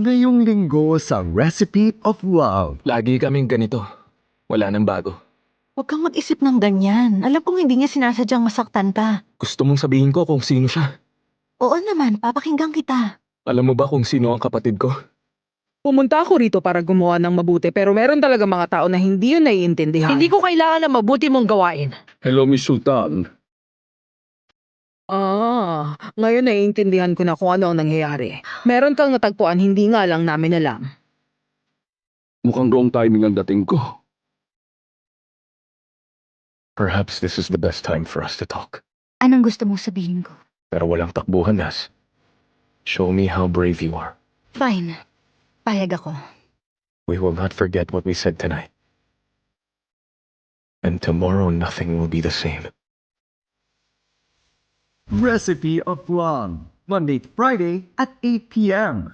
Ngayong linggo sa Recipe of Love. Lagi kaming ganito. Wala nang bago. Huwag kang mag-isip ng ganyan. Alam kong hindi niya sinasadyang masaktan ka. Gusto mong sabihin ko kung sino siya. Oo naman, papakinggan kita. Alam mo ba kung sino ang kapatid ko? Pumunta ako rito para gumawa ng mabuti pero meron talaga mga tao na hindi yun naiintindihan. Hindi ko kailangan na mabuti mong gawain. Hello, Miss Sultan. Ngayon naiintindihan ko na kung ano ang nangyayari. Meron kang natagpuan, hindi nga lang namin alam. Mukhang wrong timing ang dating ko. Perhaps this is the best time for us to talk. Anong gusto mong sabihin ko? Pero walang takbuhan, Nas. Show me how brave you are. Fine. Payag ako. We will not forget what we said tonight. And tomorrow nothing will be the same. Recipe of Love. Monday to Friday at 8 p.m.